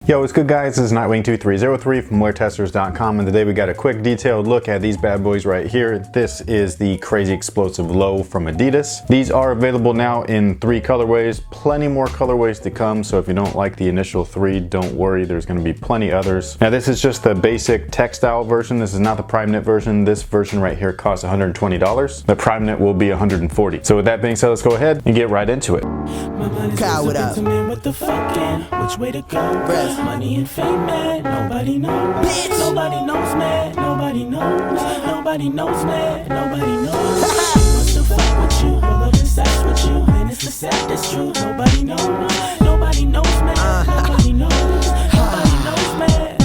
Yo, what's good guys? This is Nightwing2303 from WearTesters.com, and today we got a quick detailed look at these bad boys right here. This is the Crazy Explosive Low from Adidas. These are available now in 3 colorways, plenty more colorways to come, so if you don't like the initial 3, don't worry, there's going to be plenty others. Now this is just the basic textile version. This is not the prime knit version. This version right here costs $120. The prime knit will be $140. So with that being said, let's go ahead and get right into it. Kyle, what up? What the fucking, which way to go? Rest. Money and fame, man. Nobody knows. Bitch. Nobody knows, man. Nobody knows. Nobody knows, man. Nobody knows. Wants to fuck with you, love and sex with you, and it's the saddest truth. Nobody knows. Nobody knows, man. Nobody knows. Nobody knows, man.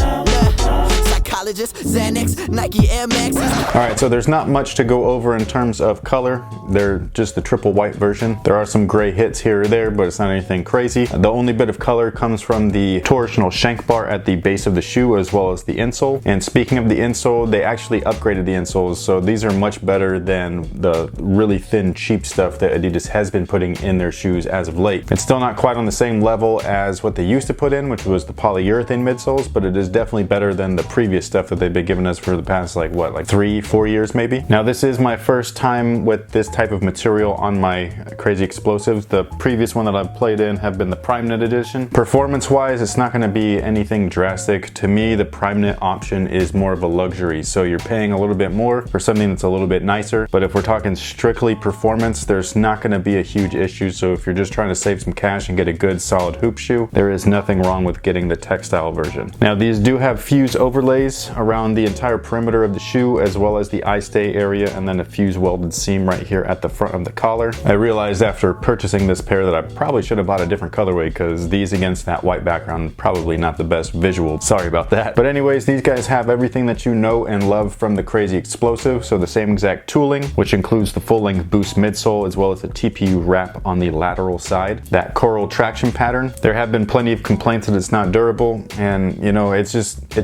Psychologist, Xanax, Nike Air Max. Alright, so there's not much to go over in terms of color. They're just the triple white version. There are some gray hits here or there, but it's not anything crazy. The only bit of color comes from the torsional shank bar at the base of the shoe, as well as the insole. And speaking of the insole, they actually upgraded the insoles, so these are much better than the really thin, cheap stuff that Adidas has been putting in their shoes as of late. It's still not quite on the same level as what they used to put in, which was the polyurethane midsoles, but it is definitely better than the previous stuff that they've been giving us for the past like 3-4 years maybe. Now this is my first time with this type of material on my Crazy Explosives. The previous one that I've played in have been the prime knit edition. Performance wise, it's not going to be anything drastic. To me, the prime knit option is more of a luxury, so you're paying a little bit more for something that's a little bit nicer. But if we're talking strictly performance, there's not going to be a huge issue. So if you're just trying to save some cash and get a good solid hoop shoe, there is nothing wrong with getting the textile version. Now these do have fuse overlays around the entire perimeter of the shoe, as well as the eye stay area, and then a fuse welded seam right here at the front of the collar. I realized after purchasing this pair that I probably should have bought a different colorway, because these against that white background, probably not the best visual. Sorry about that. But anyways, these guys have everything that you know and love from the Crazy Explosive. So the same exact tooling, which includes the full-length boost midsole, as well as the TPU wrap on the lateral side. That coral traction pattern. There have been plenty of complaints that it's not durable, and you know, it's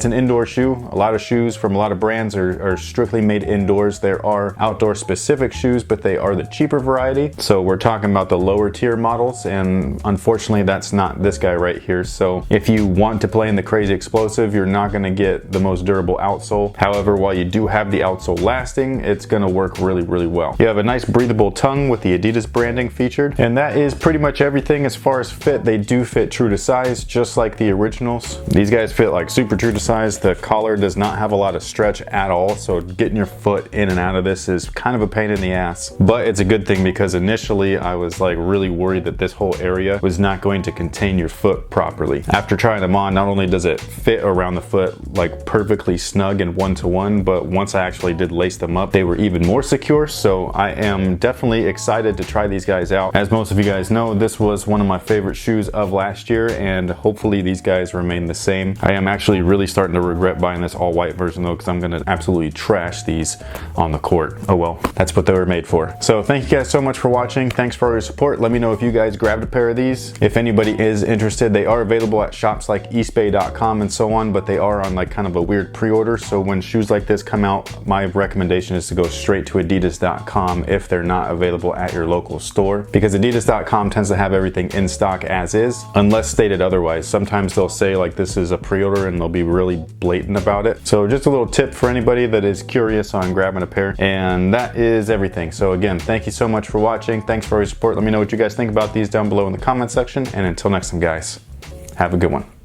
an indoor shoe. A lot of shoes from a lot of brands are strictly made indoors. There are outdoor specific shoes, but they are the cheaper variety. So we're talking about the lower tier models, and unfortunately that's not this guy right here. So if you want to play in the Crazy Explosive, you're not going to get the most durable outsole. However, while you do have the outsole lasting, it's going to work really, really well. You have a nice breathable tongue with the Adidas branding featured, and that is pretty much everything as far as fit. They do fit true to size, just like the originals. These guys fit like super true to size. The collar does not have a lot of stretch at all, so getting your foot in and out of this is kind of a pain in the ass. But it's a good thing, because initially I was like really worried that this whole area was not going to contain your foot properly. After trying them on, not only does it fit around the foot like perfectly snug and one-to-one, but once I actually did lace them up, they were even more secure. So I am definitely excited to try these guys out. As most of you guys know, this was one of my favorite shoes of last year, and hopefully these guys remain the same. I am actually really starting to regret buying this all white version though, because I'm going to absolutely trash these on the court. Oh well, that's what they were made for. So thank you guys so much for watching. Thanks for all your support. Let me know if you guys grabbed a pair of these. If anybody is interested, they are available at shops like eastbay.com and so on, but they are on like kind of a weird pre-order. So when shoes like this come out, my recommendation is to go straight to adidas.com if they're not available at your local store, because adidas.com tends to have everything in stock as is, unless stated otherwise. Sometimes they'll say like this is a pre-order and they'll be really blatant about it. So just a little tip for anybody that is curious on grabbing a pair. And that is everything. So again, thank you so much for watching. Thanks for your support. Let me know what you guys think about these down below in the comment section. And until next time guys, have a good one.